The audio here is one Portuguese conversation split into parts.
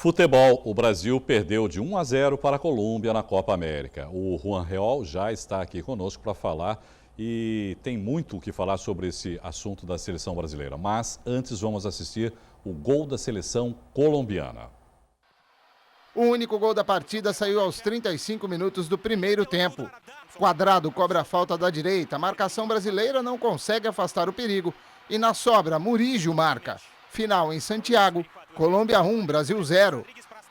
Futebol, o Brasil perdeu de 1-0 para a Colômbia na Copa América. O Juan Real já está aqui conosco para falar e tem muito o que falar sobre esse assunto da seleção brasileira. Mas antes vamos assistir o gol da seleção colombiana. O único gol da partida saiu aos 35 minutos do primeiro tempo. Quadrado cobra a falta da direita, a marcação brasileira não consegue afastar o perigo e na sobra Murillo marca. Final em Santiago, Colômbia 1, Brasil 0.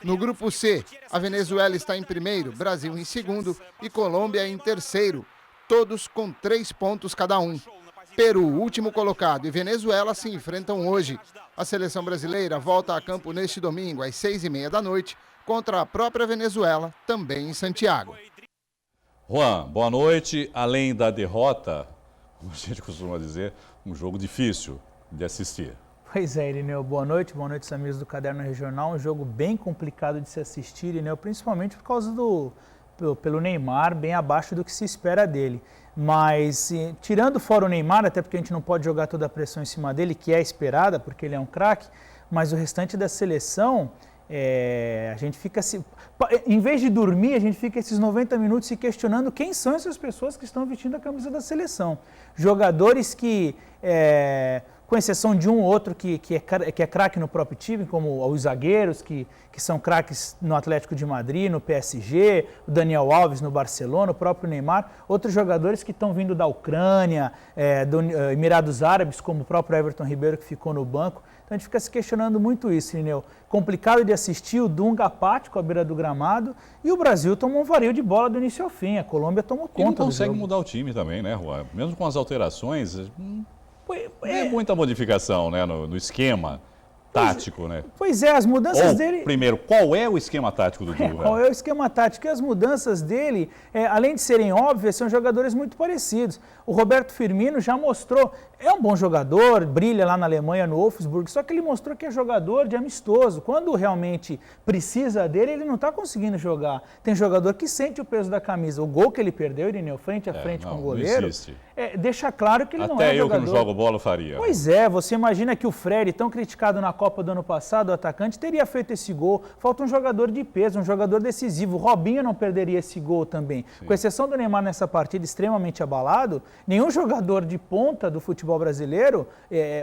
No grupo C, a Venezuela está em primeiro, Brasil em segundo e Colômbia em terceiro, todos com 3 pontos cada um. Peru, último colocado, e Venezuela se enfrentam hoje. A seleção brasileira volta a campo neste domingo às 6h30 da noite contra a própria Venezuela, também em Santiago. Juan, boa noite. Além da derrota, como a gente costuma dizer, um jogo difícil de assistir. Pois é, Irineu, boa noite, amigos do Caderno Regional. Um jogo bem complicado de se assistir, Irineu, principalmente por causa pelo Neymar, bem abaixo do que se espera dele. Mas, tirando fora o Neymar, até porque a gente não pode jogar toda a pressão em cima dele, que é esperada, porque ele é um craque, mas o restante da seleção, a gente fica em vez de dormir, a gente fica esses 90 minutos se questionando quem são essas pessoas que estão vestindo a camisa da seleção. Jogadores que, com exceção de um ou outro que é craque no próprio time, como os zagueiros, que são craques no Atlético de Madrid, no PSG, o Daniel Alves no Barcelona, o próprio Neymar, outros jogadores que estão vindo da Ucrânia, do Emirados Árabes, como o próprio Everton Ribeiro, que ficou no banco. Então a gente fica se questionando muito isso, Irineu. Complicado de assistir, o Dunga apático à beira do gramado, e o Brasil tomou um vareio de bola do início ao fim, a Colômbia tomou conta do jogo. E não consegue mudar o time também, né, Juan? Mesmo com as alterações, não é muita modificação, né, no esquema tático, né? Pois é, as mudanças dele... Primeiro, qual é o esquema tático do Dunga? Qual é o esquema tático? E as mudanças dele, além de serem óbvias, são jogadores muito parecidos. O Roberto Firmino já mostrou, é um bom jogador, brilha lá na Alemanha, no Wolfsburg, só que ele mostrou que é jogador de amistoso. Quando realmente precisa dele, ele não está conseguindo jogar. Tem jogador que sente o peso da camisa. O gol que ele perdeu, Irineu, frente a frente com o goleiro, deixa claro que ele não é jogador. Até eu que não jogo bola faria. Pois é, você imagina que o Fred, tão criticado na Copa do ano passado, o atacante, teria feito esse gol. Falta um jogador de peso, um jogador decisivo. O Robinho não perderia esse gol também. Sim. Com exceção do Neymar nessa partida extremamente abalado, nenhum jogador de ponta do futebol brasileiro,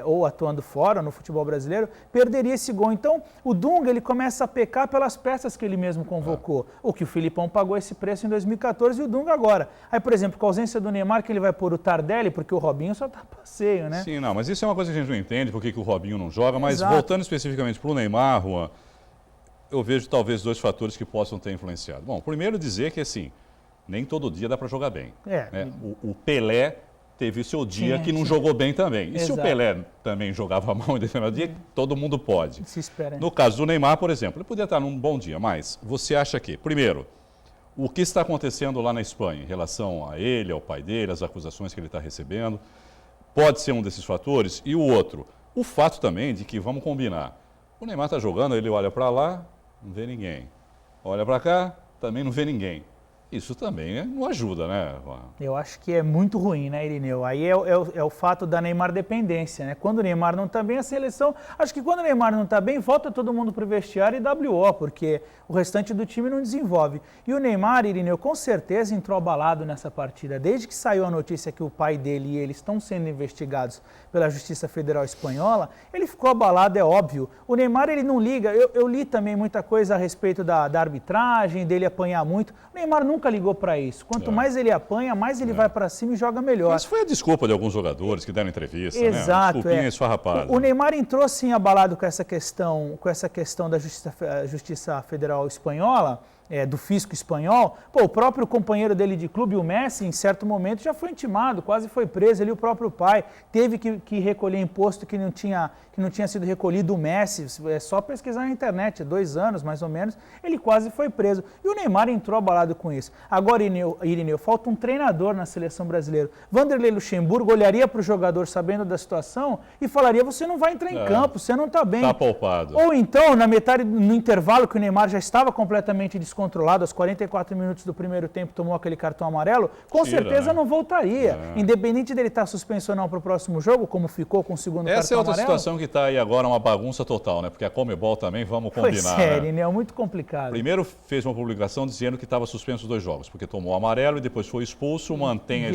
ou atuando fora no futebol brasileiro, perderia esse gol. Então, o Dunga, ele começa a pecar pelas peças que ele mesmo convocou. O que o Filipão pagou esse preço em 2014 e o Dunga agora. Aí, por exemplo, com a ausência do Neymar, que ele vai pôr o Tardelli, porque o Robinho só tá passeio, né? Sim, não, mas isso é uma coisa que a gente não entende, por que o Robinho não joga, mas voltando especificamente para o Neymar, Juan, eu vejo talvez 2 fatores que possam ter influenciado. Bom, primeiro dizer que, assim, nem todo dia dá para jogar bem. Né? O Pelé teve o seu dia que não jogou bem também. E se o Pelé também jogava mal em determinado dia, todo mundo pode. Se espera. No caso do Neymar, por exemplo, ele podia estar num bom dia, mas você acha que, primeiro, o que está acontecendo lá na Espanha em relação a ele, ao pai dele, as acusações que ele está recebendo, pode ser um desses fatores. E o outro, o fato também de que, vamos combinar, o Neymar está jogando, ele olha para lá, não vê ninguém. Olha para cá, também não vê ninguém. Isso também não ajuda, né, Juan? Eu acho que é muito ruim, né, Irineu? Aí é o fato da Neymar dependência, né? Quando o Neymar não está bem, a seleção... Acho que quando o Neymar não está bem, volta todo mundo para o vestiário e WO, porque o restante do time não desenvolve. E o Neymar, Irineu, com certeza entrou abalado nessa partida. Desde que saiu a notícia que o pai dele e ele estão sendo investigados pela Justiça Federal Espanhola, ele ficou abalado, é óbvio. O Neymar, ele não liga. Eu li também muita coisa a respeito da arbitragem, dele apanhar muito. O Neymar nunca ligou para isso. Quanto mais ele apanha, mais ele vai para cima e joga melhor. Mas foi a desculpa de alguns jogadores que deram entrevista, exato, né? Desculpinha esfarrapada. O Neymar entrou sim abalado com essa questão da Justiça Federal Espanhola, do fisco espanhol. Pô, o próprio companheiro dele de clube, o Messi, em certo momento já foi intimado, quase foi preso. Ali o próprio pai teve que recolher imposto que não tinha sido recolhido. O Messi, é só pesquisar na internet, 2 anos mais ou menos, ele quase foi preso. E o Neymar entrou abalado com isso. Agora, Irineu, falta um treinador na seleção brasileira. Vanderlei Luxemburgo olharia para o jogador sabendo da situação e falaria: você não vai entrar em campo, você não está bem. Está poupado. Ou então, na metade, no intervalo que o Neymar já estava completamente descontrolado, descontrolado, aos 44 minutos do primeiro tempo tomou aquele cartão amarelo, com certeza, né, não voltaria. Independente dele estar suspenso ou não para o próximo jogo, como ficou com o segundo cartão amarelo. Essa é outra situação que está aí agora, uma bagunça total, né? Porque a Conmebol também, vamos combinar. Pois é, né? Muito complicado. Primeiro fez uma publicação dizendo que estava suspenso os 2 jogos, porque tomou amarelo e depois foi expulso, mantém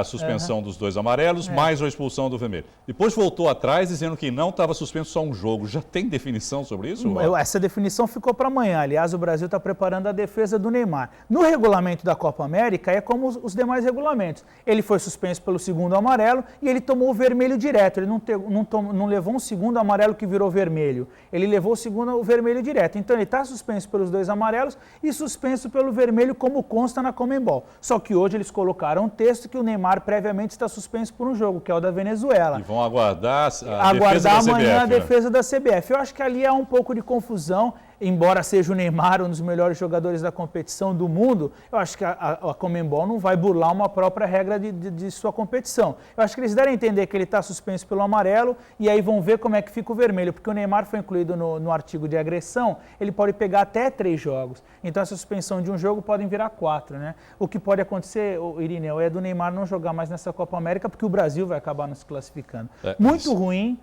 a suspensão dos 2 amarelos, mais a expulsão do vermelho. Depois voltou atrás dizendo que não estava suspenso só um jogo. Já tem definição sobre isso? Essa definição ficou para amanhã. Aliás, o Brasil está preparando a defesa do Neymar. No regulamento da Copa América é como os demais regulamentos. Ele foi suspenso pelo segundo amarelo e ele tomou o vermelho direto. Ele não levou um segundo amarelo que virou vermelho. Ele levou o vermelho direto. Então ele está suspenso pelos 2 amarelos e suspenso pelo vermelho, como consta na Conmebol. Só que hoje eles colocaram um texto que o Neymar previamente está suspenso por um jogo, que é o da Venezuela. E vão aguardar a defesa da CBF. Amanhã a defesa da CBF. Eu acho que ali há um pouco de confusão, embora seja o Neymar um dos melhores jogadores da competição do mundo, eu acho que a Conmebol não vai burlar uma própria regra de sua competição. Eu acho que eles devem entender que ele está suspenso pelo amarelo e aí vão ver como é que fica o vermelho, porque o Neymar foi incluído no artigo de agressão, ele pode pegar até 3 jogos. Então essa suspensão de um jogo podem virar 4, né? O que pode acontecer, Irineu, é do Neymar não jogar mais nessa Copa América, porque o Brasil vai acabar nos classificando. Muito ruim.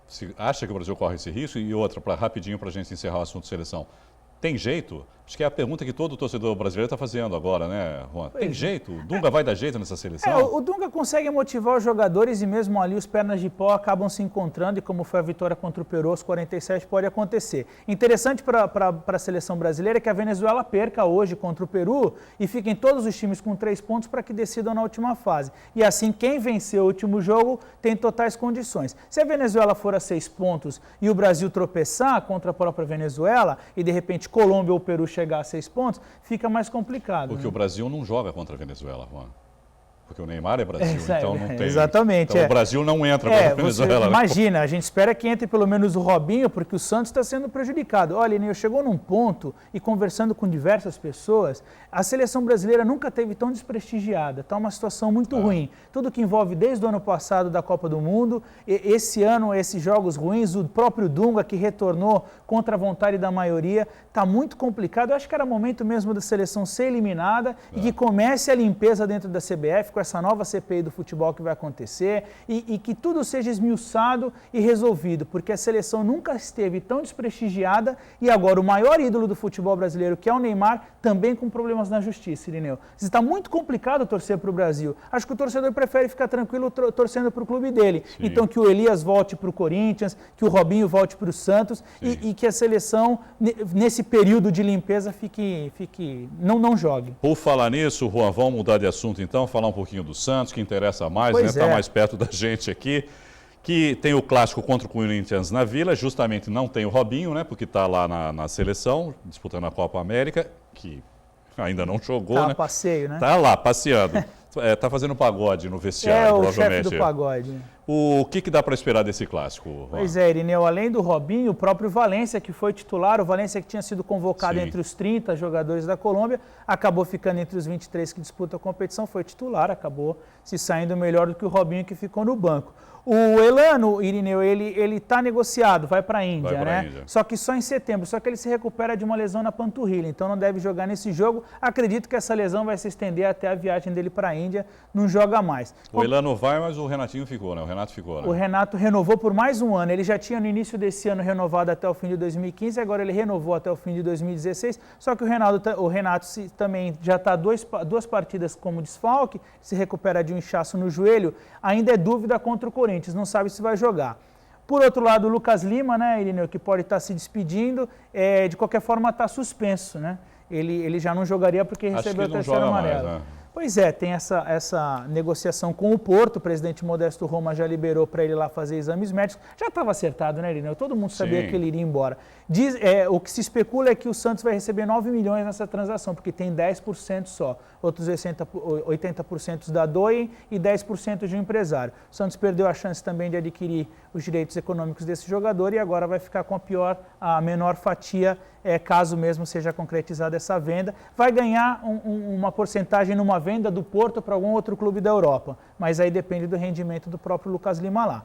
Você acha que o Brasil corre esse risco? E outra, rapidinho para a gente encerrar o assunto de seleção. Tem jeito? Acho que é a pergunta que todo torcedor brasileiro está fazendo agora, né, Juan? Tem jeito? O Dunga vai dar jeito nessa seleção? O Dunga consegue motivar os jogadores e mesmo ali os pernas de pau acabam se encontrando e como foi a vitória contra o Peru aos 47 pode acontecer. Interessante para a seleção brasileira é que a Venezuela perca hoje contra o Peru e fiquem todos os times com 3 pontos para que decidam na última fase. E assim quem vencer o último jogo tem totais condições. Se a Venezuela for a 6 pontos e o Brasil tropeçar contra a própria Venezuela e de repente Colômbia ou Peru chegar a 6 pontos, fica mais complicado. Porque o Brasil não joga contra a Venezuela, Juan. Porque o Neymar é Brasil, então não tem. Exatamente. Então o Brasil não entra contra a Venezuela. Imagina, a gente espera que entre pelo menos o Robinho, porque o Santos está sendo prejudicado. Olha, Nil, chegou num ponto, e conversando com diversas pessoas, a seleção brasileira nunca teve tão desprestigiada. Está uma situação muito ruim. Tudo que envolve desde o ano passado da Copa do Mundo, esse ano, esses jogos ruins, o próprio Dunga que retornou contra a vontade da maioria, está muito complicado. Eu acho que era momento mesmo da seleção ser eliminada e que comece a limpeza dentro da CBF, com essa nova CPI do futebol que vai acontecer e que tudo seja esmiuçado e resolvido, porque a seleção nunca esteve tão desprestigiada e agora o maior ídolo do futebol brasileiro, que é o Neymar, também com problemas na justiça, Irineu. Está muito complicado torcer para o Brasil. Acho que o torcedor prefere ficar tranquilo torcendo para o clube dele. Sim. Então que o Elias volte para o Corinthians, que o Robinho volte para o Santos e que a seleção, nesse período de limpeza, não jogue. Por falar nisso, Juan, vamos mudar de assunto então, falar um pouquinho do Santos, que interessa mais, né? Está mais perto da gente aqui, que tem o clássico contra o Corinthians na Vila, justamente não tem o Robinho, né? Porque está lá na seleção, disputando a Copa América, que ainda não jogou, né? Tá a passeio, né? Tá lá, passeando. Tá fazendo pagode no vestiário, provavelmente. É o chefe do pagode. O que dá para esperar desse clássico, Juan? Pois é, Irineu, além do Robinho, o próprio Valência, que foi titular, o Valência que tinha sido convocado entre os 30 jogadores da Colômbia, acabou ficando entre os 23 que disputam a competição, foi titular, acabou se saindo melhor do que o Robinho, que ficou no banco. O Elano, Irineu, ele está negociado, vai para a Índia, né? Só que só em setembro, só que ele se recupera de uma lesão na panturrilha, então não deve jogar nesse jogo. Acredito que essa lesão vai se estender até a viagem dele para a Índia, não joga mais. O Elano vai, mas o Renatinho ficou, né? O Renato ficou, né? O Renato renovou por mais um ano, ele já tinha no início desse ano renovado até o fim de 2015, agora ele renovou até o fim de 2016, só que o Renato também já está duas partidas como desfalque, se recupera de um inchaço no joelho, ainda é dúvida contra o Corinthians, não sabe se vai jogar. Por outro lado, o Lucas Lima, né, Irineu, que pode estar se despedindo, de qualquer forma está suspenso, né? Ele já não jogaria porque recebeu o terceiro amarelo. Mais, né? Pois é, tem essa negociação com o Porto, o presidente Modesto Roma já liberou para ele lá fazer exames médicos. Já estava acertado, né, Irineu? Todo mundo sabia que ele iria embora. O que se especula é que o Santos vai receber 9 milhões nessa transação, porque tem 10% só. Outros 80% da DOI e 10% de um empresário. O Santos perdeu a chance também de adquirir os direitos econômicos desse jogador e agora vai ficar com a menor fatia, caso mesmo seja concretizada essa venda. Vai ganhar uma porcentagem numa venda do Porto para algum outro clube da Europa. mas aí depende do rendimento do próprio Lucas Lima lá.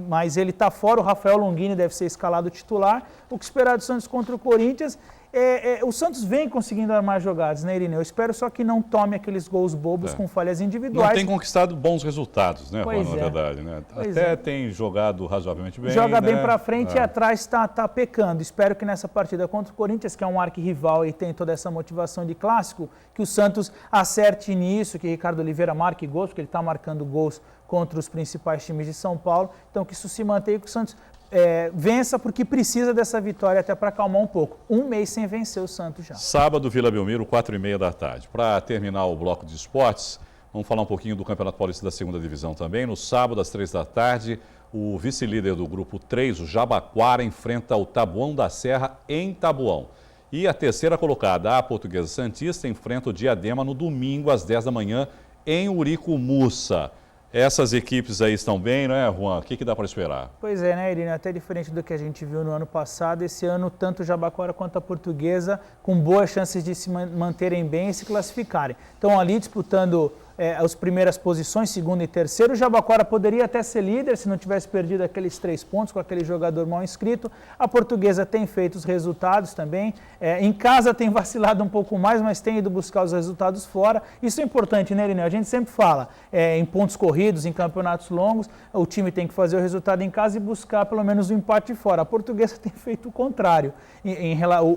Mas ele está fora, o Rafael Longini deve ser escalado titular. O que esperar do Santos contra o Corinthians? O Santos vem conseguindo armar jogadas, né, Irineu? Eu espero só que não tome aqueles gols bobos com falhas individuais. Não tem conquistado bons resultados, né, Juan, na verdade. Né? Até tem jogado razoavelmente bem. Joga bem para frente e atrás está pecando. Espero que nessa partida contra o Corinthians, que é um arquirrival e tem toda essa motivação de clássico, que o Santos acerte nisso, que Ricardo Oliveira marque gols, porque ele está marcando gols contra os principais times de São Paulo. Então que isso se mantenha, que o Santos vença, porque precisa dessa vitória até para acalmar um pouco. Um mês sem vencer o Santos já. Sábado, Vila Belmiro, 4h30 da tarde. Para terminar o bloco de esportes, vamos falar um pouquinho do Campeonato Paulista da segunda divisão também. No sábado, às 3 da tarde, o vice-líder do grupo 3, o Jabaquara, enfrenta o Taboão da Serra em Taboão. E a terceira colocada, a Portuguesa Santista, enfrenta o Diadema no domingo, às 10 da manhã, em Uricumuça. Essas equipes aí estão bem, não é, Juan? O que dá para esperar? Pois é, né, Irine? Até diferente do que a gente viu no ano passado, esse ano tanto o Jabaquara quanto a Portuguesa com boas chances de se manterem bem e se classificarem. Estão ali disputando as primeiras posições, segundo e terceiro. O Jabaquara poderia até ser líder se não tivesse perdido aqueles 3 pontos com aquele jogador mal inscrito. A Portuguesa tem feito os resultados também. Em casa tem vacilado um pouco mais, mas tem ido buscar os resultados fora. Isso é importante, né, Irineu? A gente sempre fala em pontos corridos, em campeonatos longos, o time tem que fazer o resultado em casa e buscar pelo menos o empate fora. A Portuguesa tem feito o contrário.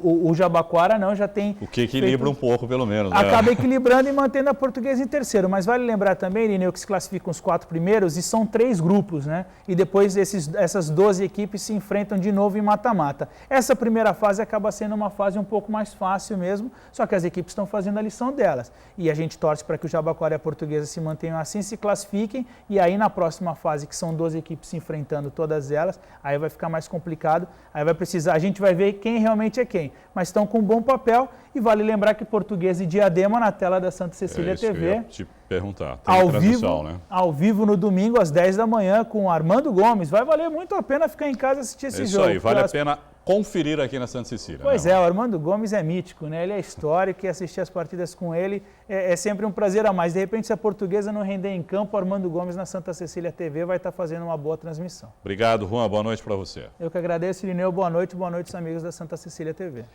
O Jabaquara não, já tem... O que equilibra um pouco, pelo menos. Né? Acaba equilibrando e mantendo a Portuguesa em terceiro. Mas vale lembrar também, Irineu, que se classificam os 4 primeiros e são 3 grupos, né? E depois essas 12 equipes se enfrentam de novo em mata-mata. Essa primeira fase acaba sendo uma fase um pouco mais fácil mesmo, só que as equipes estão fazendo a lição delas. E a gente torce para que o Jabaquara e a Portuguesa se mantenham assim, se classifiquem, e aí na próxima fase, que são 12 equipes se enfrentando todas elas, aí vai ficar mais complicado, aí vai precisar, a gente vai ver quem realmente é quem. Mas estão com um bom papel, e vale lembrar que Portuguesa e Diadema na tela da Santa Cecília TV. Perguntar. Tem ao vivo no domingo às 10 da manhã com o Armando Gomes. Vai valer muito a pena ficar em casa e assistir esse jogo. Isso aí, vale a pena conferir aqui na Santa Cecília. Pois o Armando Gomes é mítico, né? Ele é histórico e assistir as partidas com ele é sempre um prazer a mais. De repente, se a Portuguesa não render em campo, o Armando Gomes na Santa Cecília TV vai estar fazendo uma boa transmissão. Obrigado, Juan. Boa noite para você. Eu que agradeço, Irineu. Boa noite, os amigos da Santa Cecília TV.